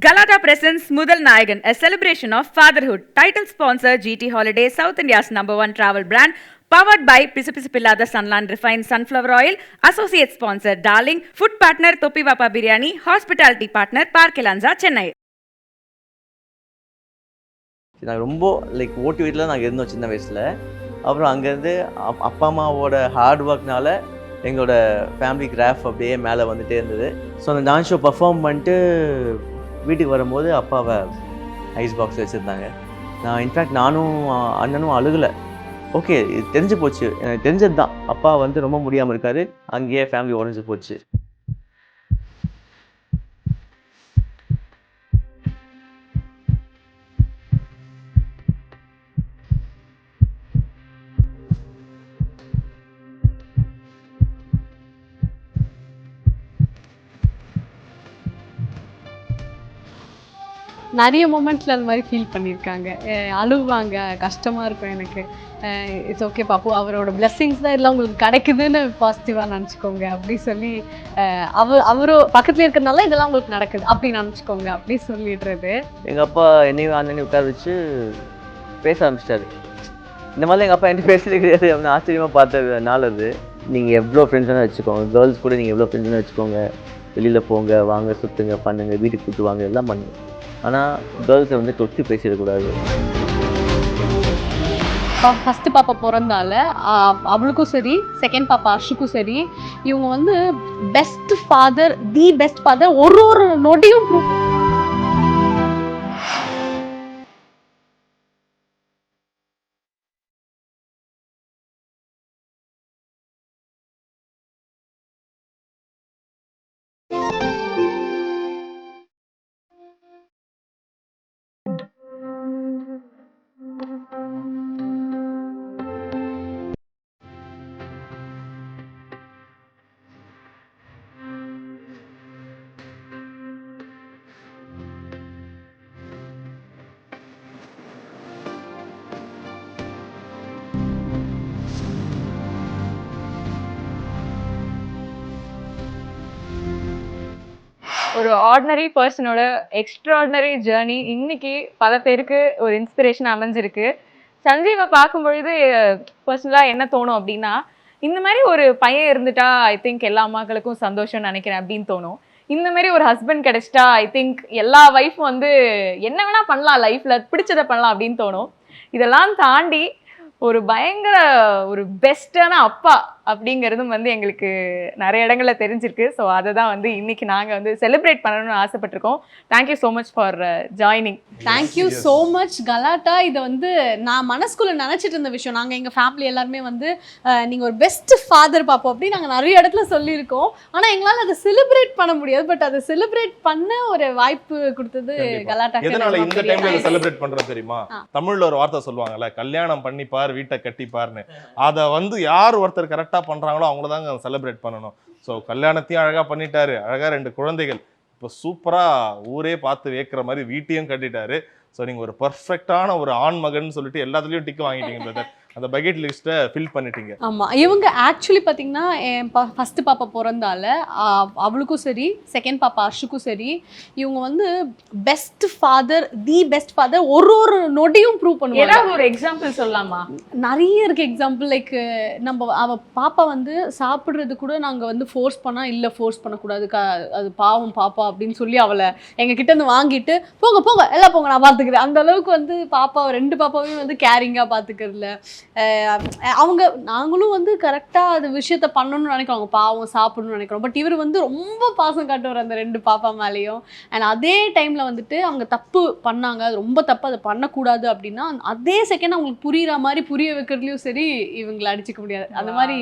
Galata presents Mudal Nayagan, a celebration of fatherhood. Title sponsor GT Holidays, South India's #1 travel brand. Powered by Pisapillada Sunland Refined Sunflower Oil. Associate sponsor Darling. Food partner Topi Vapa Biryani. Hospitality partner Park Elanza, Chennai. நான் ரொம்ப ஓட்டு வீட்டில் நாங்கள் இருந்தோம் சின்ன வயசில். அப்புறம் அங்கேருந்து அப்பா அம்மாவோட ஹார்ட் ஒர்க்னால எங்களோட ஃபேமிலி கிராஃப் அப்படியே மேலே வந்துகிட்டே இருந்தது. ஸோ அந்த டான்ஸ் ஷோ பர்ஃபார்ம் பண்ணிட்டு வீட்டுக்கு வரும்போது அப்பாவை ஐஸ் பாக்ஸ் வச்சுருந்தாங்க. நான் இன்ஃபேக்ட் நானும் அண்ணனும் அழுகலை. ஓகே, இது தெரிஞ்சு போச்சு, எனக்கு தெரிஞ்சது தான். அப்பா வந்து ரொம்ப முடியாமல் இருக்காரு, அங்கேயே ஃபேமிலி உடஞ்சி போச்சு. நிறைய மூமெண்ட்ஸில் அந்த மாதிரி ஃபீல் பண்ணியிருக்காங்க. அழுவாங்க, கஷ்டமாக இருக்கும் எனக்கு. இட்ஸ் ஓகே பாப்பு, அவரோட பிளெஸ்ஸிங்ஸ் தான் எல்லாம் உங்களுக்கு கிடைக்குதுன்னு பாசிட்டிவாக நினச்சிக்கோங்க அப்படி சொல்லி, அவரோ பக்கத்தில் இருக்கிறதுனால இதெல்லாம் உங்களுக்கு நடக்குது அப்படி நினச்சிக்கோங்க அப்படி சொல்லிடுறது. எங்கள் அப்பா என்னையும் அண்ணனையும் உட்கார வச்சு பேச ஆரம்பிச்சிட்டாரு. இந்த மாதிரி எங்கள் அப்பா என்ன பேசுறது கிடையாது அப்படின்னு ஆச்சரியமாக பார்த்ததுனால அது. நீங்கள் எவ்வளோ ஃப்ரெண்ட்ஸ்னு வச்சுக்கோங்க, கேர்ள்ஸ் கூட நீங்கள் எவ்வளோ ஃப்ரெண்ட்ஸ்னு வச்சுக்கோங்க, வெளியில் போங்க, வாங்க, சுற்றுங்க, பண்ணுங்க, வீட்டுக்கு கூப்பிட்டு வாங்க, எல்லாம் பண்ணுங்க. ஆனால் கேர்ள்ஸை வந்து தொட்டு பேசிடக்கூடாது. ஃபஸ்ட்டு பாப்பா பிறந்தால அவளுக்கும் சரி, செகண்ட் பாப்பா அர்ஷுக்கும் சரி, இவங்க வந்து best father, the best father. ஒரு நொடியும் ஒரு ஆர்டினரி பர்சனோட எக்ஸ்ட்ராடினரி ஜேர்னி இன்னைக்கு பல பேருக்கு ஒரு இன்ஸ்பிரேஷன் அமைஞ்சிருக்கு. சஞ்சீவை பார்க்கும் பொழுது பர்சனலாக என்ன தோணும் அப்படின்னா, இந்த மாதிரி ஒரு பையன் இருந்துட்டா ஐ திங்க் எல்லா அம்மாக்களுக்கும் சந்தோஷம்னு நினைக்கிறேன் அப்படின்னு தோணும். இந்த மாதிரி ஒரு ஹஸ்பண்ட் கிடைச்சிட்டா ஐ திங்க் எல்லா ஒய்ஃபும் வந்து என்ன வேணா பண்ணலாம், லைஃப்ல பிடிச்சதை பண்ணலாம் அப்படின்னு தோணும். இதெல்லாம் தாண்டி ஒரு பயங்கர ஒரு பெஸ்டான அப்பா அப்படிங்கிறதும் வந்து எங்களுக்கு நிறைய இடங்கள்ல தெரிஞ்சிருக்கு. ஸோ அதை தான் வந்து இன்னைக்கு நாங்கள் வந்து செலிப்ரேட் பண்ணணும்னு ஆசைப்பட்டிருக்கோம். Thank you so much for joining. Thank you so much Galatta. இதை வந்து நான் மனசுக்குள்ள நினச்சிட்டு இருந்த விஷயம். நாங்கள் எங்கள் ஃபேமிலி எல்லாருமே வந்து நீங்கள் ஒரு பெஸ்ட் ஃபாதர் பார்ப்போம் அப்படின்னு நாங்கள் நிறைய இடத்துல சொல்லியிருக்கோம். ஆனால் எங்களால் அதை செலிப்ரேட் பண்ண முடியாது. பட் அதை செலிப்ரேட் பண்ண ஒரு வாய்ப்பு கொடுத்தது கலாட்டா. எதனால இந்த டைம்ல அதை செலிப்ரேட் பண்றது தெரியுமா? தமிழ்ல ஒரு வார்த்தை சொல்லுவாங்கல்ல, கல்யாணம் பண்ணிப்பார் வீட்டை கட்டிப்பார்னு. அதை வந்து யார் ஒருத்தர் கரெக்டா பண்றாங்களோ அவங்கள தாங்க செலிப்ரேட் பண்ணணும். ஸோ கல்யாணத்தையும் அழகா பண்ணிட்டாரு, அழகா 2 குழந்தைகள், இப்போ சூப்பரா ஊரே பார்த்து வைக்கிற மாதிரி வீட்டையும் கட்டிட்டாரு. ஸோ நீங்க ஒரு பர்ஃபெக்டான ஒரு ஆண் மகன் சொல்லிட்டு எல்லாத்துலயும் டிக் வாங்கிட்டீங்க பிரதர். அந்த பக்கெட் லிஸ்ட்டை ஃபில் பண்ணிட்டீங்க. ஆமாம், இவங்க ஆக்சுவலி பார்த்தீங்கன்னா என் ஃபஸ்ட்டு பாப்பா பிறந்தால அவளுக்கும் சரி, செகண்ட் பாப்பா அர்ஷுக்கும் சரி, இவங்க வந்து best father, the best father. ஒரு நொடியும் ப்ரூவ் பண்ணுவாங்க. ஏதாவது ஒரு எக்ஸாம்பிள் சொல்லலாமா? நிறைய இருக்குது எக்ஸாம்பிள். லைக் அவள் பாப்பா வந்து சாப்பிட்றது கூட நாங்கள் வந்து ஃபோர்ஸ் பண்ணால் இல்லை, ஃபோர்ஸ் பண்ணக்கூடாது, அது பாவம் பாப்பா அப்படின்னு சொல்லி அவளை எங்ககிட்ட இருந்து வாங்கிட்டு போங்க போங்க எல்லாம் போங்க நான் பார்த்துக்கிறேன். அந்த அளவுக்கு வந்து பாப்பா 2 பாப்பாவையும் வந்து கேரிங்காக பார்த்துக்கிறதுல அவங்க நாங்களும் வந்து கரெக்டாக அது விஷயத்த பண்ணணும்னு நினைக்கிறோம். அவங்க பாவம் சாப்பிடணும்னு நினைக்கிறோம். பட் இவர் வந்து ரொம்ப பாசம் காட்டுவார் அந்த 2 பாப்பா மேலேயும். அண்ட் அதே டைமில் வந்துட்டு அவங்க தப்பு பண்ணாங்க, அது ரொம்ப தப்பு, அதை பண்ணக்கூடாது அப்படின்னா அதே செகண்ட் அவங்களுக்கு புரிகிற மாதிரி புரிய வைக்கிறதுலையும் சரி இவங்களை அடிச்சுக்க முடியாது. அந்த மாதிரி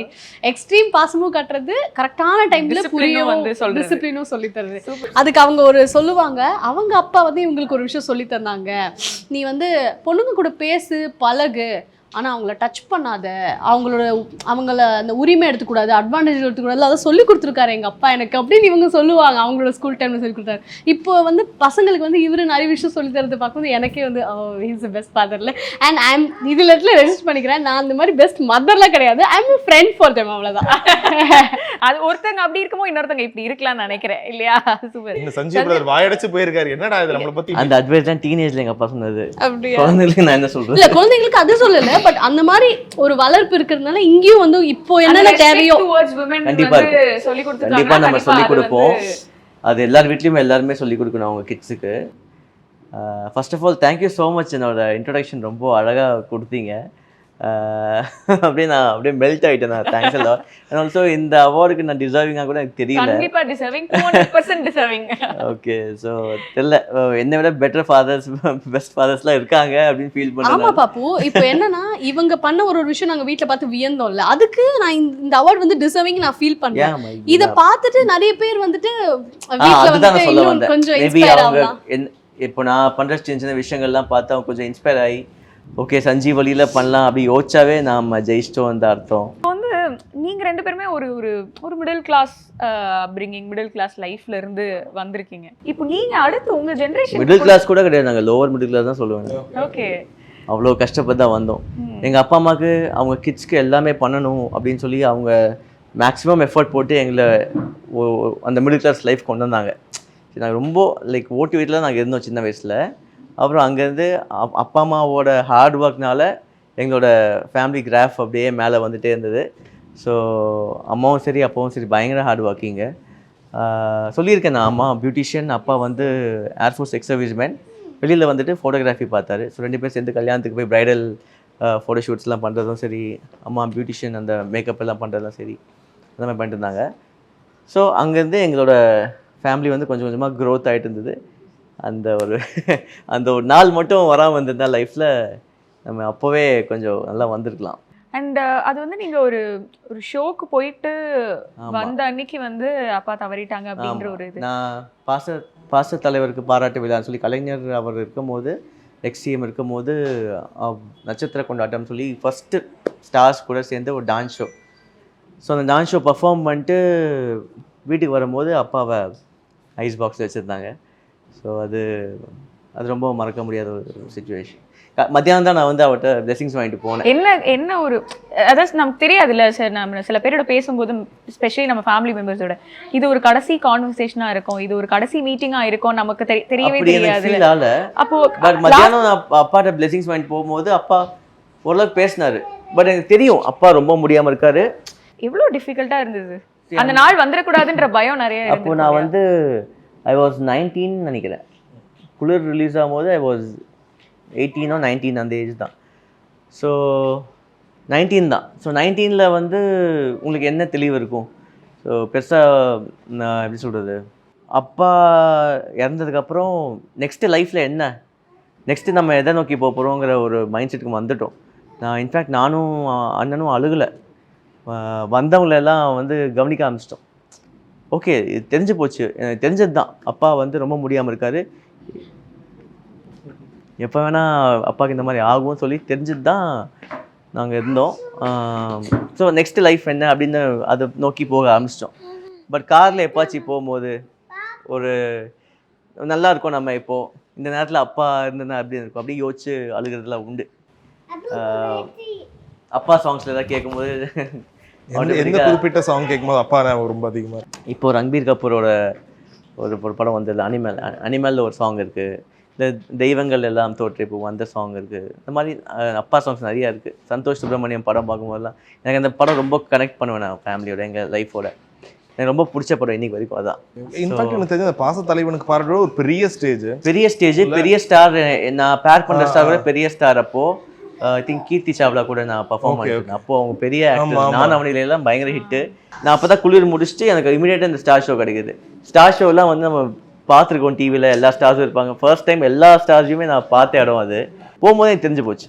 எக்ஸ்ட்ரீம் பாசமும் காட்டுறது, கரெக்டான டைமில் புரியவும் டிசிப்ளினும் சொல்லித்தருது. அதுக்கு அவங்க ஒரு சொல்லுவாங்க, அவங்க அப்பா வந்து இவங்களுக்கு ஒரு விஷயம் சொல்லி தந்தாங்க, நீ வந்து பொண்ணுங்க கூட பேசு பழகு, ஆனால் அவங்கள டச் பண்ணாத, அவங்கள அந்த உரிமை எடுத்துக்கூடாது, அட்வான்டேஜ் எடுத்துக்கூடாது, அதை சொல்லி கொடுத்துருக்காரு எங்கள் அப்பா எனக்கு அப்படின்னு இவங்க சொல்லுவாங்க. அவங்களோட ஸ்கூல் டைமில் சொல்லி கொடுத்தாரு. இப்போ வந்து பசங்களுக்கு வந்து இவர் நிறைய விஷயம் சொல்லி தரது பார்க்கும்போது எனக்கே வந்து ஹீஸ் பெஸ்ட் ஃபாதர்ல. அண்ட் ஐம் இதில் ரெஜிஸ்டர் பண்ணிக்கிறேன், நான் அந்த மாதிரி பெஸ்ட் மதர்லாம் கிடையாது, I am friend for them, அவ்வளோதான். அது ஒருத்தங்க அப்படி இருக்குமோ இன்னொருத்தங்க இப்படி இருக்கலாம்னு நினைக்கிறேன் இல்லையா? சூப்பர். இந்த சஞ்சீவ் பிரதர் வாயடைச்சு போயிருக்காரு. என்னடா இது நம்மளை பத்தி அந்த அட்வைஸ் தான் டீனேஜ்ல எங்க அப்பா சொன்னது. அப்படியா? குழந்தைகளுக்கு நான் என்ன சொல்றேன்? இல்ல குழந்தைங்களுக்கு அது சொல்லல, பட் அந்த மாதிரி ஒரு வளர்ப்பு இருக்கிறதுனால இங்கேயும் வந்து இப்போ என்னென்ன தேவையோ கண்டிப்பா சொல்லி கண்டிப்பா நம்ம சொல்லி கொடுப்போம். அது எல்லார் வீட்லயுமே எல்லாருமே சொல்லி கொடுக்கணும் அவங்க கிட்ஸுக்கு. First of all thank you so much, என்னோட இன்ட்ரடக்ஷன் ரொம்ப அழகா கொடுத்தீங்க. அப்படியே நான் அப்படியே மெல்ட் ஆயிட்டேன். நான் தேங்க்ஸ் எல்லாம். அண்ட் ஆல்சோ இந்த அவார்டுக்கு நான் டிசர்விங்காக கூட எனக்கு தெரியல. கண்டிப்பா டிசர்விங், 200% டிசர்விங். ஓகே, ஸோ தெரியல, என்னை விட பெட்டர் ஃபாதர்ஸ் பெஸ்ட் ஃபாதர்ஸ்லாம் இருக்காங்க அப்படின்னு ஃபீல் ஆமா பண்ணுறேன். பாப்பு. இப்போ என்னன்னா இவங்க பண்ண ஒரு விஷயம் நாங்க வீட்ல பார்த்து வியந்தோம்ல, அதுக்கு நான் இந்த அவார்ட் வந்து டிசர்விங் நான் ஃபீல் பண்றேன். இத பார்த்துட்டு நிறைய பேர் வந்துட்டு வீட்ல அதுதான் நான் வந்து சொல்ல இன்னும் வந்தேன். கொஞ்சம் மேபி இன்ஸ்பயர் அவங்க ஆகலாம். இப்போ நான் பண்ற சின்ன சின்ன விஷயங்கள்லாம் பார்த்து அவங்க கொஞ்சம் இன்ஸ்பயர் ஆகி ஓகே சஞ்சீவ் வழியில பண்ணலாம் அப்படி யோசிச்சாவே நாம ஜெயிச்சிட்டோம் அந்த அர்த்தம். நீங்க ரெண்டு பேருமே ஒரு ஒரு ஒரு middle class upbringing, middle class லைஃப்ல இருந்து வந்திருக்கீங்க. இப்போ நீங்க அடுத்து உங்க ஜெனரேஷன் மிடில் கிளாஸ் கூட கிடையாது, நாங்கள் லோவர் மிடில் கிளாஸ் தான் சொல்லுவேன். ஓகே, அவ்வளோ கஷ்டப்பட்டு தான் வந்தோம். எங்கள் அப்பா அம்மாவுக்கு அவங்க கிட்ஸ்க்கு எல்லாமே பண்ணணும் அப்படின்னு சொல்லி அவங்க மேக்ஸிமம் எஃபர்ட் போட்டு எங்களை அந்த மிடில் கிளாஸ் லைஃப் கொண்டு வந்தாங்க. நாங்கள் ரொம்ப லைக் ஓட்டு வீட்டில் நாங்கள் இருந்தோம் சின்ன வயசில். அப்புறம் அங்கேருந்து அப்பா அம்மாவோட ஹார்ட் ஒர்க்னால எங்களோட ஃபேமிலி கிராஃப் அப்படியே மேலே வந்துகிட்டே இருந்தது. ஸோ அம்மாவும் சரி அப்பாவும் சரி பயங்கர ஹார்ட் ஒர்க்கிங்க. சொல்லியிருக்கேன் நான், அம்மா பியூட்டிஷியன், அப்பா வந்து ஏர்ஃபோர்ஸ் எக்ஸ் சர்வீஸ்மேன். வெளியில் வந்துட்டு ஃபோட்டோகிராஃபி பார்த்தாரு. ஸோ 2 பேர் சேர்ந்து கல்யாணத்துக்கு போய் ப்ரைடல் ஃபோட்டோ ஷூட்ஸ்லாம் பண்ணுறதும் சரி, அம்மா பியூட்டிஷியன் அந்த மேக்கப் எல்லாம் பண்ணுறதுலாம் சரி, அந்த மாதிரி பண்ணிட்டு இருந்தாங்க. ஸோ அங்கேருந்து எங்களோட ஃபேமிலி வந்து கொஞ்சம் கொஞ்சமாக க்ரோத் ஆகிட்டு இருந்தது. அந்த ஒரு நாள் மட்டும் வராமல் இருந்திருந்தா லைஃப்பில் நம்ம அப்போவே கொஞ்சம் நல்லா வந்திருக்கலாம். அண்ட் அது வந்து நீங்க ஒரு ஒரு ஷோக்கு போயிட்டு வந்த அன்னைக்கு வந்து அப்பா தவறிட்டாங்க அப்படின்ற ஒரு இது. நான் பாச தலைவருக்கு பாராட்டு விழான்னு சொல்லி கலைஞர் அவர் இருக்கும்போது, எக்ஸ்சிஎம் இருக்கும்போது நட்சத்திர கொண்டாட்டம் சொல்லி ஃபஸ்ட்டு ஸ்டார்ஸ் கூட சேர்ந்து ஒரு டான்ஸ் ஷோ. ஸோ அந்த டான்ஸ் ஷோ பர்ஃபார்ம் பண்ணிட்டு வீட்டுக்கு வரும்போது அப்பாவை ஐஸ் பாக்ஸில் வச்சுருந்தாங்க. ஸோ அது ரொம்ப மறக்க முடியாத ஒரு சுச்சுவேஷன். மத்தியானம் தான் நான் வந்து அவர்கிட்ட பிளெஸிங்ஸ் வாங்கிட்டு போனேன். என்ன ஒரு அதாவது நமக்கு தெரியாதுல்ல சார், நம்ம சில பேரோட பேசும்போது ஸ்பெஷலி நம்ம ஃபேமிலி மெம்பர்ஸோட இது ஒரு கடைசி கான்வர்சேஷனா இருக்கும், இது ஒரு கடைசி மீட்டிங்கா இருக்கும், நமக்கு தெரியவே தெரியாது. அப்போ பட் மத்தியானம் நான் அப்பாட்ட பிளெஸிங்ஸ் வாங்கிட்டு போகும்போது அப்பா ஓரளவுக்கு பேசினாரு. பட் எனக்கு தெரியும் அப்பா ரொம்ப முடியாம இருக்காரு. எவ்வளோ டிஃபிகல்ட்டா இருந்தது அந்த நாள், வந்துடக்கூடாதுன்ற பயம் நிறைய. அப்போ நான் வந்து ஐ வாஸ் 19 நினைக்கிறேன். குளிர் ரிலீஸ் ஆகும்போது ஐ வாஸ் 18 or 19 அந்த ஏஜ் தான். ஸோ 19 தான். ஸோ 19ல் வந்து உங்களுக்கு என்ன தெளிவு இருக்கும்? ஸோ பெருசாக நான் எப்படி சொல்கிறது, அப்பா இறந்ததுக்கப்புறம் நெக்ஸ்ட்டு லைஃப்பில் என்ன, நெக்ஸ்ட்டு நம்ம எதை நோக்கி போக போகிறோங்கிற ஒரு மைண்ட் செட்டுக்கு வந்துட்டோம். நான் இன்ஃபேக்ட் நானும் அண்ணனும் அழுகலை. வந்தவங்களெல்லாம் வந்து கவனிக்க ஆரம்பிச்சிட்டோம். ஓகே இது தெரிஞ்சு போச்சு, எனக்கு தெரிஞ்சது தான் அப்பா வந்து ரொம்ப முடியாமல் இருக்காரு, எப்போ வேணால் அப்பாவுக்கு இந்த மாதிரி ஆகும் சொல்லி தெரிஞ்சது தான் நாங்கள் இருந்தோம். ஸோ நெக்ஸ்ட்டு லைஃப் என்ன அப்படின்னு அதை நோக்கி போக ஆரம்பிச்சிட்டோம். பட் காரில் எப்பாச்சும் போகும்போது ஒரு நல்லா இருக்கும், நம்ம இப்போது இந்த நேரத்தில் அப்பா இருந்ததுன்னா அப்படி இருக்கும், அப்படியே யோசிச்சு அழுகிறதுலாம் உண்டு. அப்பா சாங்ஸில் எதாவது கேட்கும்போது எந்த குறிப்பிட்ட சாங் கேட்கும்போது அப்பா ரொம்ப அதிகமாக இப்போ ரன்பீர் கபூரோட ஒரு படம் வந்தது அனிமலில் ஒரு சாங் இருக்குது, இந்த தெய்வங்கள் எல்லாம் தோற்றே போகும் அந்த சாங் இருக்குது. இந்த மாதிரி அப்பா சாங்ஸ் நிறையா இருக்குது. சந்தோஷ் சுப்ரமணியம் படம் பார்க்கும்போதெல்லாம் எனக்கு அந்த படம் ரொம்ப கனெக்ட் பண்ணுவேன் நான் ஃபேமிலியோட, எங்கள் லைஃபோட. எனக்கு ரொம்ப பிடிச்ச படம் இன்னைக்கு வரைக்கும் அதான். இன்ஃபேக்ட் எனக்கு தெரிஞ்ச பாச தலைவனுக்கு பாராட்டுற ஒரு பெரிய ஸ்டேஜ் பெரிய ஸ்டார், நான் பேர் பண்ணுற ஸ்டார் கூட பெரிய ஸ்டார். அப்போது ஐ திங்க் கீர்த்தி சாவ்லா கூட நான் பர்ஃபார்ம் பண்ணியிருந்தேன். அப்போ அவங்க பெரிய ஆக்டர், நான் அவனில எல்லாம் பயங்கர ஹிட்டு. நான் அப்போ தான் குளிர் முடிச்சுட்டு எனக்கு இமீடியட்டாக இந்த ஸ்டார் ஷோ கிடைக்குது. ஸ்டார் ஷோலாம் வந்து நம்ம பார்த்துருக்கோம் டிவியில், எல்லா ஸ்டார்ஸும் இருப்பாங்க. ஃபர்ஸ்ட் டைம் எல்லா ஸ்டார்ஸையுமே நான் பார்த்த இடம் அது. போகும்போது எனக்கு தெரிஞ்சு போச்சு.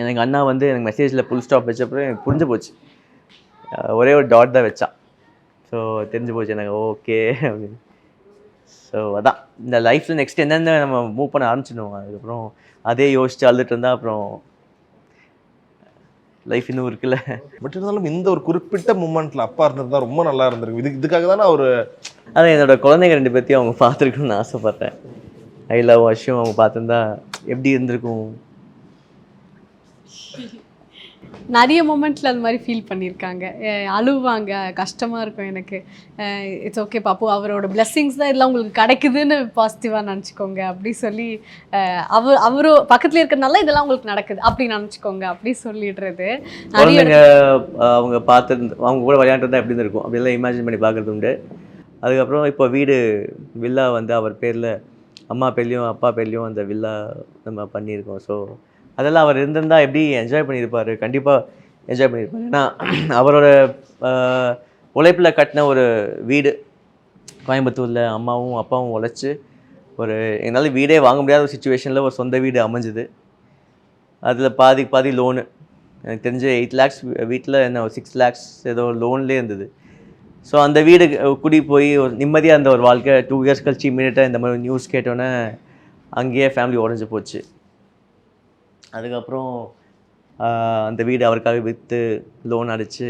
எனக்கு அண்ணா வந்து எனக்கு மெசேஜில் ஃபுல் ஸ்டாப் வச்சப்பறம் எனக்கு புரிஞ்சு போச்சு, ஒரே ஒரு டாட் தான் வச்சான். ஸோ தெரிஞ்சு போச்சு எனக்கு ஓகே அப்படின்னு. ஸோ அதான் இந்த லைஃப்பில் நெக்ஸ்ட் என்னென்ன நம்ம மூவ் பண்ண ஆரம்பிச்சிடுவோம். அதுக்கப்புறம் அதே யோசிச்சு அழுதுட்டு இருந்தால் அப்புறம் லைஃப் இன்னும் இருக்குல்ல. பட் இருந்தாலும் இந்த ஒரு குறிப்பிட்ட மூமெண்ட்ல அப்பா இருந்திருந்தா ரொம்ப நல்லா இருந்திருக்கு. இதுக்காக தானே அவரு அதான் என்னோட குழந்தைங்க 2 பேர்த்தையும் அவங்க பார்த்துருக்கணும்னு ஆசைப்பட்றேன். ஐ லவ் அஷ்யும் அவங்க பார்த்துருந்தா எப்படி இருந்திருக்கும். நிறைய மொமெண்ட்ஸில் அது மாதிரி ஃபீல் பண்ணியிருக்காங்க. அழுவாங்க, கஷ்டமாக இருக்கும் எனக்கு. இட்ஸ் ஓகே பாப்பு, அவரோட பிளெஸ்ஸிங்ஸ் தான் இதெல்லாம் உங்களுக்கு கிடைக்குதுன்னு பாசிட்டிவாக நினச்சிக்கோங்க அப்படி சொல்லி, அவரும் பக்கத்தில் இருக்கிறதுனால இதெல்லாம் உங்களுக்கு நடக்குது அப்படி நினச்சிக்கோங்க அப்படி சொல்லிடுறது. குழந்தைங்க அவங்க பார்த்துருந்து அவங்க கூட விளையாண்டுருந்தா எப்படி இருக்கும் அப்படிலாம் இமேஜின் பண்ணி பார்க்குறது உண்டு. அதுக்கப்புறம் இப்போ வீடு வில்லா வந்து அவர் பேரில் அம்மா பேர்லையும் அப்பா பேர்லையும் அந்த வில்லா நம்ம பண்ணியிருக்கோம். ஸோ அதெல்லாம் அவர் இருந்திருந்தால் எப்படி என்ஜாய் பண்ணியிருப்பார், கண்டிப்பாக என்ஜாய் பண்ணியிருப்பார். ஏன்னா அவரோட உழைப்பில் கட்டின ஒரு வீடு கோயம்புத்தூரில் அம்மாவும் அப்பாவும் உழைச்சி ஒரு என்னால் வீடே வாங்க முடியாத ஒரு சுச்சுவேஷனில் ஒரு சொந்த வீடு அமைஞ்சுது. அதில் பாதி லோனு, எனக்கு தெரிஞ்ச 8 lakhs வீட்டில் என்ன 6 lakhs ஏதோ லோன்லேயே இருந்தது. ஸோ அந்த வீடு குடி போய் ஒரு நிம்மதியாக இருந்த ஒரு வாழ்க்கை 2 years கழிச்சு இமீடியட்டாக இந்த மாதிரி நியூஸ் கேட்டோன்னே அங்கேயே ஃபேமிலி உடஞ்சி போச்சு. அதுக்கப்புறம் அந்த வீடு அவருக்காக விற்று லோன் அடித்து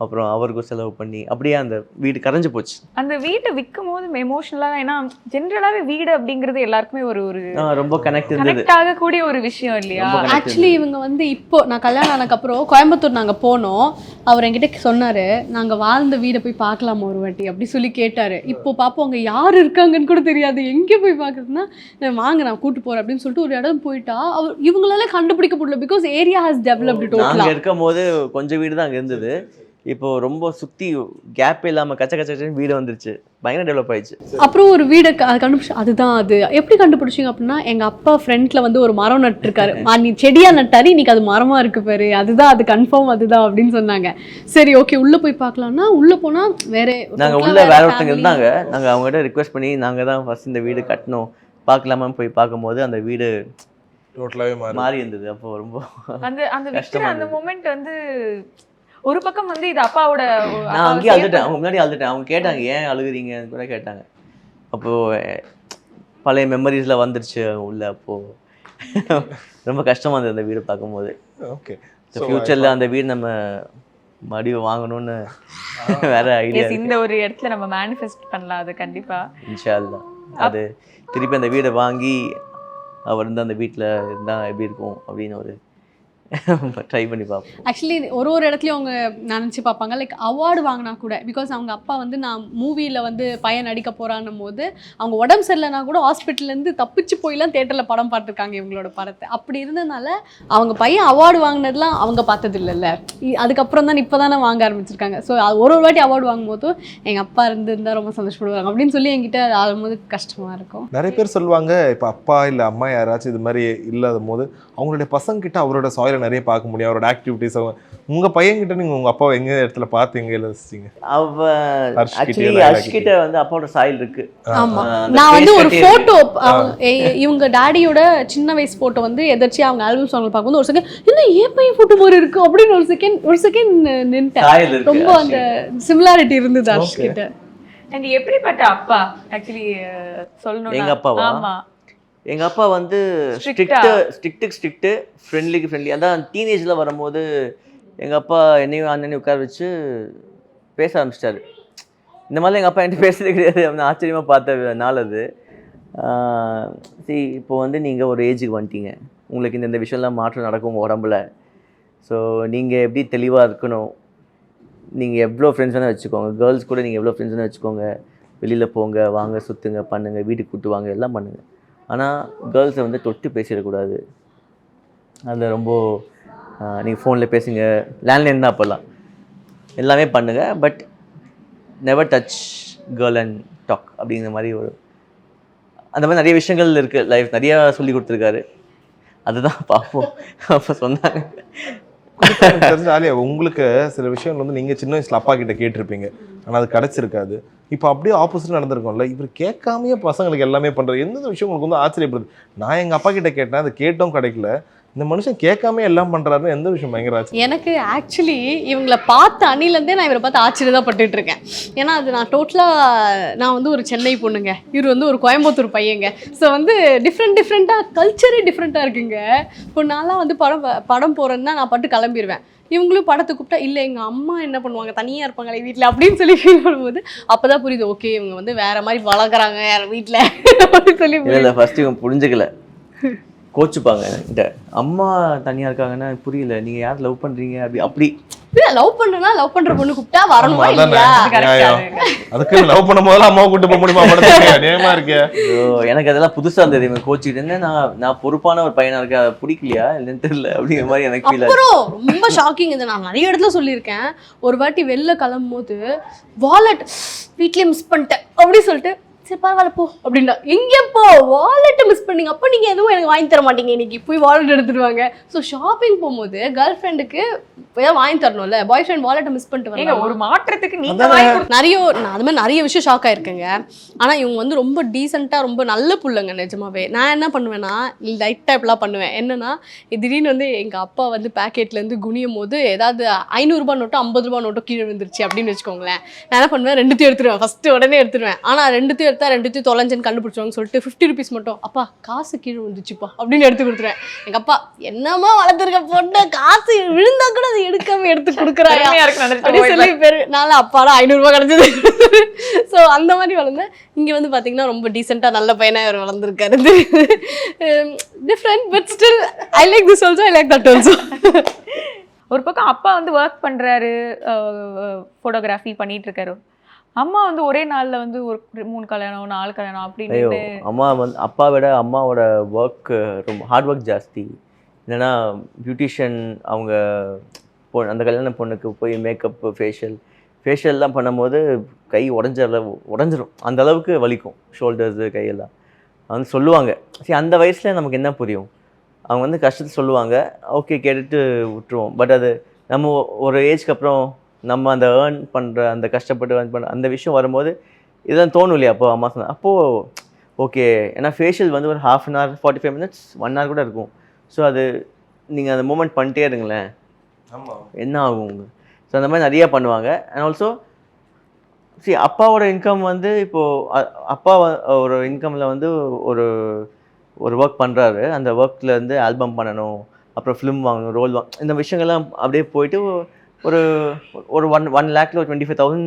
அப்புறம் அவருக்கும் செலவு பண்ணி அப்படியே அந்த வீடு கரைஞ்சு போச்சு. அந்த வீட்டை விற்கும் போது எமோஷனலாக, ஏன்னா ஜென்ரலாகவே வீடு அப்படிங்கிறது எல்லாருக்குமே ஒரு ரொம்ப கனெக்ட் ஆகக்கூடிய ஒரு விஷயம் இல்லையா? ஆக்சுவலி இவங்க வந்து இப்போ நான் கல்யாணம் ஆனதுக்கப்புறம் கோயம்புத்தூர் நாங்கள் போனோம். அவர் என்கிட்ட சொன்னார், நாங்கள் வாழ்ந்த வீடை போய் பார்க்கலாமா ஒரு வாட்டி அப்படி சொல்லி கேட்டார். இப்போ பார்ப்போம் அங்கே யார் இருக்காங்கன்னு கூட தெரியாது, எங்கே போய் பார்க்குறதுன்னா வாங்க நான் கூட்டு போகிறேன் அப்படின்னு சொல்லிட்டு ஒரு இடம் போயிட்டா அவர் இவங்களால கண்டுபிடிக்க முடியல. Because area has developed. நாங்கள் இருக்கும் போது கொஞ்சம் வீடு தான் அங்கே இருந்தது. இப்போ ரொம்ப சுற்றி கேப் இல்லாமல் கச்ச வீடு வந்துருச்சு, பயங்கர டெவலப் ஆயிடுச்சு. அப்புறம் ஒரு வீடை கண்டுபிடிச்சு அதுதான் அது எப்படி கண்டுபிடிச்சிங்க அப்படின்னா, எங்கள் அப்பா ஃப்ரண்ட்ல வந்து ஒரு மரம் நட்டுருக்காரு. நீ செடியாக நட்டாரு, இன்னைக்கு அது மரமாக இருக்கு பாரு, அதுதான் அது கன்ஃபார்ம் அதுதான் அப்படின்னு சொன்னாங்க. சரி ஓகே உள்ளே போய் பார்க்கலாம்னா உள்ளே போனால் நாங்கள் உள்ளே வேற ஒருத்தங்க இருந்தாங்க. நாங்கள் அவங்ககிட்ட ரிக்வெஸ்ட் பண்ணி நாங்கள் தான் ஃபர்ஸ்ட் இந்த வீடு கட்டணும் பார்க்கலாமான்னு போய் பார்க்கும்போது அந்த வீடு டோட்டலாகவே மாறி இருந்தது. அப்போ ரொம்ப அந்த மொமெண்ட் வந்து ஒரு பக்கம் வந்து இது அப்பாவோட, நான் அங்கேயே அழுதுட்டேன். அவங்க முன்னாடி அழுதுட்டேன். அவங்க கேட்டாங்க ஏன் அழுகுறீங்கன்னு கூட கேட்டாங்க. அப்போது பழைய மெமரிஸில் வந்துருச்சு உள்ள. அப்போது ரொம்ப கஷ்டமாக இருந்தது அந்த வீடு பார்க்கும்போது. ஓகே, ஃப்யூச்சரில் அந்த வீடு நம்ம மறுபடியும் வாங்கணும்னு வேற ஐடியா. இந்த ஒரு இடத்துல நம்ம மேனிஃபெஸ்ட் பண்ணலாம் அது கண்டிப்பாக இன்ஷா அல்லாஹ். அது திருப்பி அந்த வீடை வாங்கி அவர் வந்து அந்த வீட்டில் இருந்தால் எப்படி இருக்கும் அப்படின்னு ஒரு ட்ரை பண்ணி பார்ப்போம். ஆக்சுவலி ஒரு இடத்துலையும் அவங்க நினச்சி பார்ப்பாங்க, லைக் அவார்டு வாங்கினா கூட. பிகாஸ் அவங்க அப்பா வந்து நான் மூவியில் வந்து பையன் நடிக்க போகிறான்னும் போது அவங்க உடம்பு சரியில்லைனா கூட ஹாஸ்பிட்டல்லேருந்து தப்பிச்சு போயெல்லாம் தேட்டரில் படம் பார்த்துருக்காங்க இவங்களோட படத்தை. அப்படி இருந்ததுனால அவங்க பையன் அவார்டு வாங்கினதுலாம் அவங்க பார்த்தது இல்லைல்ல, அதுக்கப்புறம் தான் இப்போ தானே வாங்க ஆரம்பிச்சிருக்காங்க. ஸோ ஒரு வாட்டி அவார்டு வாங்கும்போது எங்கள் அப்பா இருந்திருந்தால் ரொம்ப சந்தோஷப்படுவாங்க அப்படின்னு சொல்லி என்கிட்ட ஆகும்போது கஷ்டமாக இருக்கும். நிறைய பேர் சொல்லுவாங்க, இப்போ அப்பா இல்லை அம்மா யாராச்சும் இது மாதிரி இல்லாத போது அவங்களுடைய பசங்கிட்ட அவரோட சாயலை நிறைய பார்க்க முடியும், அவரோட ஆக்டிவிட்டிஸ். உங்க பையன்கிட்ட நீங்க உங்க அப்பாவை எங்க இடத்துல பார்த்தீங்க ரசிச்சீங்க? ஹர்ஷ்கிட்ட வந்து அப்பாவோட சாயல் இருக்கு. ஆமா, நான் வந்து ஒரு போட்டோ இவங்க டாடியோட சின்ன வயசு போட்டோ வந்து எதாச்சும் அவங்க ஆல்பம் சாங்ல பார்க்கும்போது ஒரு செகண்ட் இன்னும் ஏன் பையன் போட்டோ மாதிரி இருக்கு அப்படின்னு ஒரு செகண்ட் நின்னுட்டேன். ரொம்ப அந்த சிமிலாரிட்டி இருந்தது ஹர்ஷ்கிட்ட. அண்ட் எப்படிப்பட்ட அப்பா ஆக்சுவலி சொல்லணும்? எங்க அப்பாவா? ஆமா, எங்கள் அப்பா வந்து ஸ்ட்ரிக்ட்டு ஃப்ரெண்ட்லி. அதான் டீனேஜில் வரும்போது எங்கள் அப்பா என்னையும் அண்ணனையும் உட்கார வச்சு பேச ஆரம்பிச்சிட்டாரு. இந்த மாதிரிலாம் எங்கள் அப்பா என்கிட்ட பேசுறது கிடையாது. அப்படின்னு ஆச்சரியமாக பார்த்த நாள் அது. சரி, இப்போ வந்து நீங்கள் ஒரு ஏஜுக்கு வந்துட்டீங்க, உங்களுக்கு இந்த விஷயம்லாம் மாற்றம் நடக்கும் உங்கள் உடம்புல. ஸோ நீங்கள் எப்படி தெளிவாக இருக்கணும், நீங்கள் எவ்வளோ ஃப்ரெண்ட்ஸ் வேணால் வச்சுக்கோங்க, கேர்ள்ஸ் கூட நீங்கள் எவ்வளோ ஃப்ரெண்ட்ஸ் வேணால் வச்சுக்கோங்க, வெளியில் போங்க, வாங்க, சுற்றுங்க, பண்ணுங்கள், வீட்டுக்கு கூப்பிட்டு வாங்க, எல்லாம் பண்ணுங்கள். ஆனால் கேர்ள்ஸை வந்து தொட்டு பேசிடக்கூடாது. அதில் ரொம்ப நீங்கள் ஃபோனில் பேசுங்க, லேண்ட்லைன் தான் அப்போல்லாம், எல்லாமே பண்ணுங்கள், but never touch girl and talk அப்படிங்கிற மாதிரி ஒரு அந்த மாதிரி நிறைய விஷயங்கள் இருக்குது. லைஃப் நிறையா சொல்லி கொடுத்துருக்காரு. அதுதான் பார்ப்போம். அப்போ சொன்னாங்க. தெரிஞ்சாலே உங்களுக்கு சில விஷயங்கள் வந்து நீங்கள் சின்ன வயசில் அப்பா கிட்ட கேட்டிருப்பீங்க, ஆனால் அது கிடச்சிருக்காது. இப்போ அப்படியே ஆப்போசிட் நடந்திருக்கும்ல, இவர் கேட்காமையே பசங்களுக்கு எல்லாமே பண்ணுறது. எந்த விஷயம் உங்களுக்கு வந்து ஆச்சரியப்படுது? நான் எங்கள் அப்பா கிட்ட கேட்டேன், அது கேட்டும் கிடைக்கல, இந்த மனுஷன் கேட்காம எல்லாம் பண்ணுறாருன்னு எந்த விஷயம் பயங்கர ஆச்சு? எனக்கு ஆக்சுவலி இவங்களை பார்த்த அன்னிலேருந்தே நான் இவரை பார்த்து ஆச்சரியம் பட்டுட்டு இருக்கேன். ஏன்னா அது நான் வந்து ஒரு சென்னை பொண்ணுங்க, இவர் வந்து ஒரு கோயம்புத்தூர் பையங்க. ஸோ வந்து டிஃப்ரெண்ட்டாக கல்ச்சரே டிஃப்ரெண்ட்டாக இருக்குங்க. இப்போ நான்லாம் வந்து படம் போகிறேன்னா நான் பட்டு கிளம்பிடுவேன். இவங்களும் படத்துக்கு கூப்பிட்டா இல்லை எங்கள் அம்மா என்ன பண்ணுவாங்க தனியாக இருப்பாங்களே வீட்டில் அப்படின்னு சொல்லி ஃபீல் பண்ணும்போது அப்போ தான் புரியுது ஓகே இவங்க வந்து வேற மாதிரி வளர்க்குறாங்க யார் வீட்டில் அப்படின்னு சொல்லி இல்லை ஃபர்ஸ்ட் இவங்க புரிஞ்சுக்கல, கோச்சுப்பாங்க என்கிட்ட. அம்மா தனியாக இருக்காங்கன்னா புரியல, நீங்கள் யார் லவ் பண்ணுறீங்க அப்படி இல்லை லவ் பண்ணுறேன்னா லவ் பண்ணுற பொண்ணு கூப்பிட்டா வரணுமா அதானே. இல்லையா? அதுக்கு லவ் பண்ணும் போதெல்லாம் அம்மாவை கூட்டு போக முடியுமா படத்துக்கு? நியமா இருக்கே. எனக்கு அதெல்லாம் புதுசாக இருந்தது. இவங்க கோச்சிக்கிட்டு இருந்தேன். நான் பொறுப்பான ஒரு பையனாக இருக்கா, பிடிக்கலையா இல்லைன்னு தெரியல அப்படிங்கிற மாதிரி எனக்கு ஃபீல் ஆச்சு. அப்புறம் ரொம்ப ஷாக்கிங் இது, நான் நிறைய இடத்துல சொல்லியிருக்கேன். ஒரு வாட்டி வெளில கிளம்பும் போது வாலெட் வீட்லயே மிஸ் பண்ணிட்டேன் அப்படி சொல்லிட்டு சரி பரவாயில்ல போ அப்படின்னா எங்கே போ வாலெட்டை மிஸ் பண்ணீங்க அப்போ நீங்கள் எதுவும் எனக்கு வாங்கி தர மாட்டீங்க இன்னைக்கு போய் வாலெட் எடுத்துடுவாங்க. ஸோ ஷாப்பிங் போகும்போது கேர்ள் ஃப்ரெண்டுக்கு ஏதாவது வாங்கி தரணும்ல, பாய் ஃப்ரெண்ட் வாலெட்டை மிஸ் பண்ணிட்டு ஏங்க வந்தாங்க. ஒரு மாற்றத்துக்கு நீங்க வாங்கி கொடுத்து நிறைய நான் அது மாதிரி நிறைய விஷயம் ஷாக் ஆயிருக்கேங்க. ஆனால் இவங்க வந்து ரொம்ப டீசெண்டாக ரொம்ப நல்ல புள்ளைங்க நிஜமாவே. நான் என்ன பண்ணுவேன்னா லைட் டைப்லாம் பண்ணுவேன். என்னன்னா திடீர்னு வந்து எங்கள் அப்பா வந்து பேக்கெட்லேருந்து குனியும் போது ஏதாவது 500 ரூபாய் நோட்டோ 50 ரூபாய் நோட்டோ கீழே விழுந்துருச்சு அப்படின்னு வச்சுக்கோங்களேன். நான் என்ன பண்ணுவேன், ரெண்டுத்தையும் எடுத்துருவேன். ஃபஸ்ட்டு உடனே எடுத்துருவேன். ஆனால் ரெண்டுத்தையும் எடுத்தா ரெண்டுத்தையும் தொலைஞ்சன்னு கண்டுபிடிச்சவங்க சொல்லிட்டு 50 ருபீஸ் மட்டும் அப்பா காசு கீழே விழுந்துச்சுப்பா அப்படின்னு எடுத்து கொடுத்துருவேன். எங்கள் அப்பா என்னமா வளர்த்துருக்க பொண்ணு, காசு விழுந்தா கூட அதை எடுக்காம எடுத்து கொடுக்குறாயா பெருமையா இருக்கு நினைச்சிட்டு அப்படி சொல்லி போயிடலாம். நானும் அப்பாடா 500 ரூபாய் கிடைச்சது. ஸோ அந்த மாதிரி வளர்ந்தேன். இங்கே வந்து பார்த்தீங்கன்னா ரொம்ப டீசெண்டாக நல்ல பையனாக இவர் வளர்ந்துருக்காரு. Different but still I like this also, I like that also. ஒரு பக்கம் அப்பா வந்து ஒர்க் பண்றாரு, போட்டோகிராஃபி பண்ணிட்டு இருக்காரு. அம்மா வந்து ஒரே நாள்ல வந்து ஒரு 3 கல்யாணம் 4 கல்யாணம் ஐயோ, அப்படின்னு. அம்மா வந்து அப்பா விட அம்மாவோட ஒர்க் ரொம்ப ஹார்ட் ஒர்க் ஜாஸ்தி. இல்லைன்னா பியூட்டிஷியன் அவங்க அந்த கல்யாண பொண்ணுக்கு போய் மேக்கப்பு ஃபேஷியல்லாம் பண்ணும்போது கை உடஞ்சிரும். அந்த அளவுக்கு வலிக்கும் ஷோல்டர்ஸு கையெல்லாம். வந்து சொல்லுவாங்க. சரி அந்த வயசில் நமக்கு என்ன புரியும், அவங்க வந்து கஷ்டத்தை சொல்லுவாங்க, ஓகே கேட்டுட்டு விட்டுருவோம். பட் அது நம்ம ஒரு ஏஜ்க்கு அப்புறம் நம்ம அந்த ஏர்ன் பண்ணுற அந்த கஷ்டப்பட்டு ஏர்ன் பண்ணுற அந்த விஷயம் வரும்போது இதெல்லாம் தோணும் இல்லையா? அப்போ அம்மா சொன்ன அப்போது ஓகே. ஏன்னா ஃபேஷியல் வந்து ஒரு 1/2 hour 45 minutes 1 hour கூட இருக்கும். ஸோ அது நீங்கள் அந்த மூமெண்ட் பண்ணிட்டே இருங்களேன், என்ன ஆகும். ஸோ அந்த மாதிரி நிறையா பண்ணுவாங்க. அண்ட் ஆல்சோ சரி அப்பாவோட இன்கம் வந்து இப்போது அப்பா ஒரு இன்கமில் வந்து ஒரு ஒர்க் பண்ணுறாரு. அந்த ஒர்க்கில் வந்து ஆல்பம் பண்ணணும், அப்புறம் ஃபிலிம் வாங்கணும், ரோல் இந்த விஷயங்கள்லாம் அப்படியே போயிட்டு ஒரு 1 lakhல ஒரு 25,000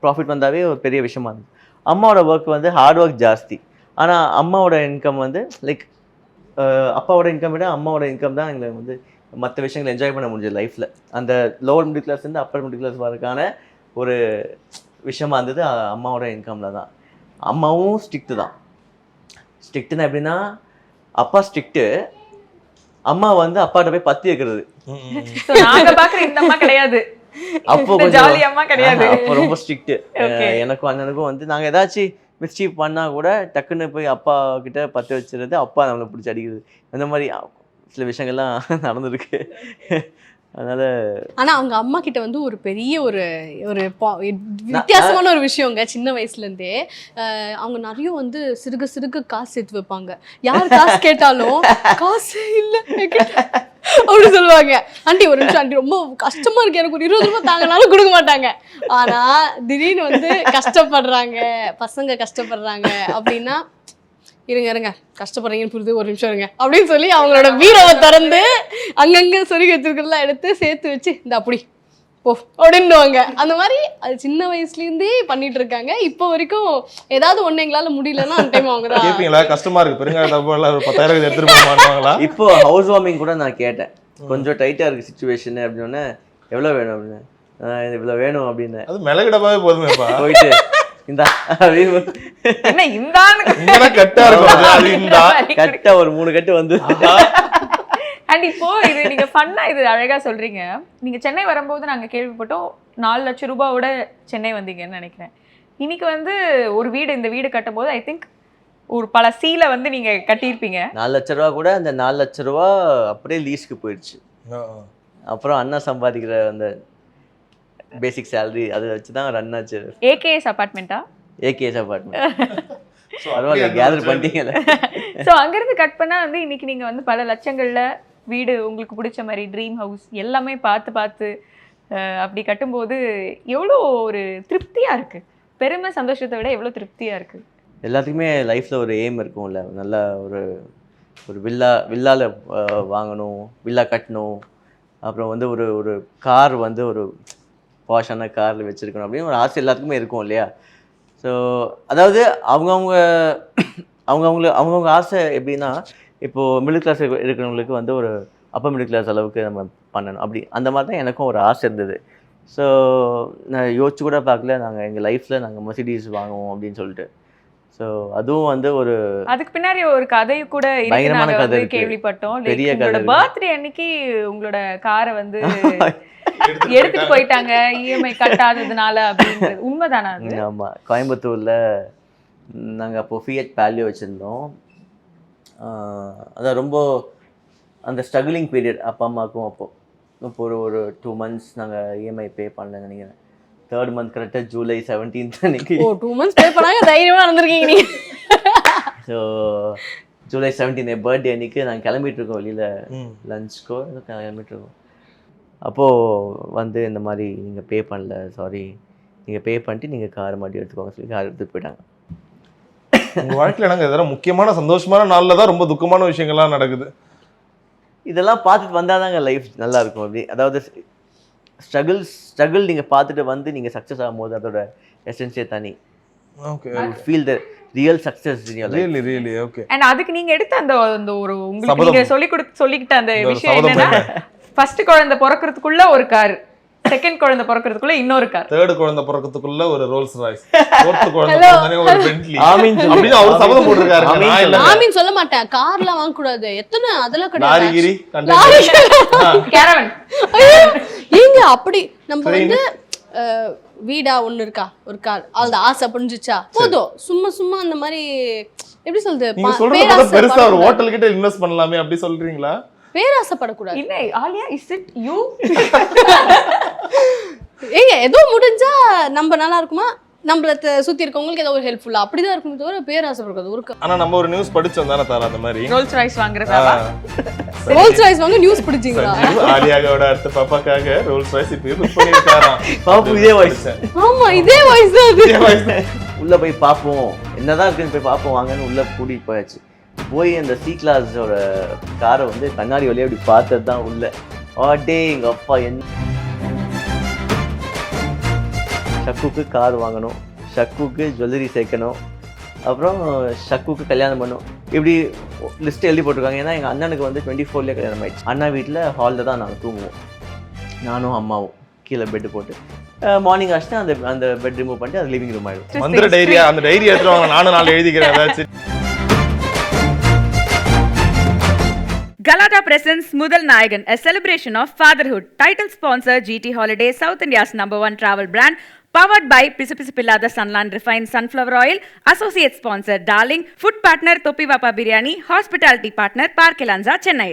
ப்ராஃபிட் வந்தாவே ஒரு பெரிய விஷயமா இருந்துச்சு. அம்மாவோட ஒர்க் வந்து ஹார்ட் ஒர்க் ஜாஸ்தி. ஆனால் அம்மாவோட இன்கம் வந்து லைக் அப்பாவோட இன்கம் விட அம்மாவோட இன்கம் தான் எங்களுக்கு வந்து மற்ற விஷயங்களை என்ஜாய் பண்ண முடிஞ்சது லைஃப்பில். அந்த லோவர் மிடில் கிளாஸ்லேருந்து அப்பர் மிடில் கிளாஸ் வரதுக்கான ஒரு விஷயமா இருந்தது அம்மாவோட இன்கமில் தான். அம்மாவும் ஸ்ட்ரிக்ட்டு தான். ஸ்ட்ரிக்ட்டுன்னா எப்படின்னா அப்பா ஸ்ட்ரிக்ட்டு, அம்மா வந்து அப்பாட்ட போய் பத்தி வைக்கிறது. நாங்க பாக்குற இந்த அம்மா கிடையாது, அப்போ ஜாலி அம்மா கிடையாது. அப்போ ரொம்ப ஸ்ட்ரிக்ட். எனக்கும் அண்ணனுக்கும் வந்து நாங்கள் ஏதாச்சும் மிஸ்டீவ் பண்ணால் கூட டக்குன்னு போய் அப்பா கிட்ட பற்ற வச்சுருது, அப்பா நம்மளை பிடிச்சி அடிக்கிறது. அந்த மாதிரி சில விஷயங்கள்லாம் நடந்திருக்கு. அதனால ஆனால் அவங்க அம்மா கிட்ட வந்து ஒரு பெரிய ஒரு வித்தியாசமான ஒரு விஷயங்க. சின்ன வயசுலேருந்தே அவங்க நிறைய வந்து சிறுக சிறுக காசு சேர்த்து வைப்பாங்க. யார் காசு கேட்டாலும் காசு இல்லை அப்படி சொல்லுவாங்க. ஆண்டி ஒரு நிமிஷம் ஆண்டி ரொம்ப கஷ்டமா இருக்கு, எனக்கு ஒரு 20 ரூபாய் தாங்கனாலும் கொடுக்க மாட்டாங்க. ஆனா திடீர்னு வந்து கஷ்டப்படுறாங்க, பசங்க கஷ்டப்படுறாங்க அப்படின்னா இருங்க கஷ்டப்படுறீங்கன்னு புரியுது, ஒரு நிமிஷம் இருங்க அப்படின்னு சொல்லி அவங்களோட வீரவை திறந்து அங்கங்க சொருகி வச்சிருக்கிறதெல்லாம் எடுத்து சேர்த்து வச்சு இந்த அப்படி போ அப்படின்னுவாங்க. அந்த மாதிரி அது சின்ன வயசுலேருந்தே பண்ணிட்டு இருக்காங்க. இப்போ வரைக்கும் ஏதாவது ஒன்று எங்களால் முடியலன்னா அந்த டைம் அவங்க தான் கேட்பீங்களா? கஷ்டமா இருக்கு, பெருங்காய தப்பால ஒரு 10,000 எடுத்துட்டு போவாங்களா? இப்போ ஹவுஸ் வார்மிங் கூட நான் கேட்டேன், கொஞ்சம் டைட்டாக இருக்குது சுச்சுவேஷன் அப்படின்னோடனே எவ்வளோ வேணும் அப்படின்னு, இவ்வளோ வேணும் அப்படின்னு. அது மிளகிடமாவே போதுமேப்பா. போயிட்டு இந்த என்ன இந்தான்னு கட்டா இருக்கும், கட்டா ஒரு 3 கட்டு வந்து. அண்ட் இப்போ இது நீங்க ஃபன்னா இது அழகா சொல்றீங்க. நீங்க சென்னை வரும்போது நாங்க கேள்விப்பட்டோம் 4 லட்சம் ரூபாயோட சென்னை வந்தீங்கன்னு நினைக்கிறேன். இன்னைக்கு வந்து ஒரு வீடு, இந்த வீடு கட்டும் போது ஐ திங்க் ஒரு பல சீலை வந்து நீங்க கட்டியிருப்பீங்க. 4 லட்ச ரூபா கூட அந்த 4 லட்ச ரூபா அப்படியே லீஸ்க்கு போயிடுச்சு. அப்புறம் அண்ணா சம்பாதிக்கிற அந்த பேசிக் சேலரி அதை வச்சு தான் ரன் ஆச்சு. ஏகேஎஸ் அபார்ட்மெண்ட்டா? AKS apartment. பரவாயில்ல, கேதர் பண்ணிட்டீங்கல்ல. ஸோ அங்கேருந்து கட் பண்ணால் வந்து இன்னைக்கு நீங்கள் வந்து பல லட்சங்களில் வீடு, உங்களுக்கு பிடிச்ச மாதிரி ட்ரீம் ஹவுஸ் எல்லாமே பார்த்து அப்படி கட்டும்போது எவ்வளோ ஒரு திருப்தியாக இருக்குது. பெருமை சந்தோஷத்தை விட எவ்வளோ திருப்தியாக இருக்குது. எல்லாத்துக்குமே லைஃப்பில் ஒரு எய்ம் இருக்கும்ல. நல்லா ஒரு வில்லாவில் வாங்கணும், வில்லா கட்டணும், அப்புறம் வந்து ஒரு ஒரு கார் வந்து ஒரு பாஷான காரில் வச்சுருக்கணும் அப்படின்னு ஒரு ஆசை எல்லாத்துக்குமே இருக்கும் இல்லையா. ஸோ அதாவது அவங்கவுங்க அவங்கவுங்க ஆசை எப்படின்னா, இப்போது மிடில் கிளாஸ் இருக்கிறவங்களுக்கு வந்து ஒரு அப்பர் மிடில் கிளாஸ் அளவுக்கு நம்ம பண்ணணும் அப்படி அந்த மாதிரி தான் எனக்கும் ஒரு ஆசை இருந்தது. ஸோ நான் யோசிச்சு கூட பார்க்கல நாங்கள் எங்கள் லைஃப்பில் நாங்கள் மெர்சிடிஸ் வாங்குவோம் அப்படின்னு சொல்லிட்டு. ஸோ அதுவும் வந்து ஒரு அதுக்கு பின்னாடி ஒரு கதை கூட இருக்கு. பயங்கரமான நாங்க கதை வந்து இருக்கு. கேள்விப்பட்டோம். பெரிய Like, கதை உங்களோட இருக்கு. பர்த்டே அன்னைக்கு உங்களோட காரை வந்து எடுத்துட்டு போயிட்டாங்க இஎம்ஐ கட்டாததுனால அப்படின்றது உண்மைதானா அது? ஆமாம், கோயம்புத்தூரில் நாங்கள் அப்போது ஃபியட் பேலியோ வச்சுருந்தோம். அதான் ரொம்ப அந்த ஸ்ட்ரகிளிங் பீரியட் அப்பா அம்மாவுக்கும் அப்போது. இப்போ ஒரு 2 months நாங்கள் இஎம்ஐ பே பண்ணலன்னு நினைக்கிறேன். 3rd month கரெக்டாக ஜூலை 17th அன்னைக்கு. ஓ 2 months பே பண்ணாங்க, தைரியமா நடந்திருக்கீங்க நீங்க. ஸோ ஜூலை 17 என் பர்த்டே அன்னைக்கு நாங்கள் கிளம்பிட்டு இருக்கோம் வெளியில் லஞ்சுக்கோ கிளம்பிட்டு இருக்கோம். அப்போது வந்து இந்த மாதிரி நீங்கள் பே பண்ணல, சாரி நீங்கள் பே பண்ணிட்டு நீங்கள் காரை மாட்டி எடுத்துக்கோங்க சொல்லி கார் எடுத்துகிட்டு போயிட்டாங்க. உங்க வாழ்க்கையில நாங்கள் எதாவது முக்கியமான சந்தோஷமான நாளில் தான் ரொம்ப துக்கமான விஷயங்கள்லாம் நடக்குது. இதெல்லாம் பார்த்துட்டு வந்தால் தாங்க லைஃப் நல்லா இருக்கும். அப்படி அதாவது ஸ்ட்ரகிள் நீங்கள் பார்த்துட்டு வந்து நீங்கள் சக்ஸஸ் ஆகும்போது அதோட எசென்ஸே தனி. Okay, feel the real success in your life. Really really okay. And அதுக்கு நீங்க எடுத்த அந்த அந்த ஒரு உங்களுக்கு சபதம். நீங்க சொல்லிக்கிட்ட அந்த இந்த ஒரு விஷயம் சபதம் என்னன்னா, ஃபர்ஸ்ட் குழந்தை பிறக்கிறதுக்குள்ள ஒரு கார், செகண்ட் குழந்தை பிறக்கிறதுக்குள்ள இன்னொரு கார், தேர்ட் குழந்தை பிறக்கிறதுக்குள்ள ஒரு ரோல்ஸ் ராய்ஸ், ஃபோர்த் குழந்தை பிறந்தனே ஒரு பென்ட்லி. ஆமீன் சொல்லு. அப்படின்னு அவர் சபதம் போட்டுருக்காரு. ஆமீன் நான் இல்ல. ஆமீன் சொல்ல மாட்டேன், கார்லாம் வாங்க கூடாது. எத்தனை அதெல்லாம் கிடையாது. லாரிகிரி கேரவன். ஐயோ, ஏங்க அப்படி நம்ம வந்து வீடா ஒண்ணு இருக்கா, ஒரு கார், அது ஆசை புரிஞ்சுச்சா போதும். சும்மா அந்த மாதிரி எப்படி சொல்றது, நீங்க சொல்றது பெருசா ஒரு ஹோட்டல் கிட்ட இன்வெஸ்ட் பண்ணலாமே அப்படி சொல்றீங்களா? பேராசைப்படக்கூடாது. இல்ல ஆலியா, இஸ் இட் யூ? ஏங்க ஏதோ முடிஞ்சா நம்ம நல்லா இருக்குமா, நம்மள சுத்தி இருக்கவங்களுக்கு ஏதோ ஒரு ஹெல்ப்ஃபுல்லா அப்படிதான் இருக்கும் தவிர பேராசைப்படக்கூடாது. ஒரு ஆனா நம்ம ஒரு நியூஸ் படிச்சோம் தானே தாரா, அந்த மாதிரி ரோல்ஸ் ராய்ஸ் வாங்குறதா? ரோல்ஸ் ராய்ஸ் வாங்க நியூஸ் பிடிச்சீங்களா? ஆலியாவோட அடுத்த பாப்பாக்காக ரோல்ஸ் ராய்ஸ் இப்ப புக் பண்ணிருக்காராம். பாப்பு இதே வாய்ஸ். ஆமா, இதே வாய்ஸ் தான் அது. உள்ளே போய் பார்ப்போம் என்னதான் இருக்குன்னு போய் பார்ப்போம் வாங்கன்னு உள்ளே கூட்டிகிட்டு போயாச்சு. போய் அந்த சி கிளாஸோட காரை வந்து கண்ணாடி வழியாக அப்படி பார்த்தது தான் உள்ள. ஆட்டே எங்கள் அப்பா ஷக்குக்கு கார் வாங்கணும், ஷக்குக்கு ஜுவல்லரி சேர்க்கணும், அப்புறம் ஷக்குக்கு கல்யாணம் பண்ணணும், இப்படி லிஸ்ட்டு எழுதி போட்டிருக்காங்க. ஏன்னா எங்கள் அண்ணனுக்கு வந்து 24லேயே கல்யாணம் ஆயிடுச்சு. அண்ணா வீட்டில் ஹாலில் தான் நாங்கள் தூங்குவோம், நானும் அம்மாவும் கீழே பெட்டு போட்டு. மார்னிங் ஆச்சுன்னா அந்த பெட் ரிமூவ் பண்ணிட்டு அது லிவிங் ரூம் ஆகிடும். மந்திர டைரியா, அந்த டைரி எடுத்துட்டு வாங்க, நானும் நாலு எழுதிக்கிறேன் ஏதாச்சும். Galata presents Mudal Nayagan, a celebration of fatherhood. Title sponsor GT Holiday, South India's #1 travel brand. Powered by Pisu Pisu Pillada Sunland Refined Sunflower Oil. Associate sponsor Darling. Food partner Topi Vapa Biryani. Hospitality partner Park Elanza, Chennai.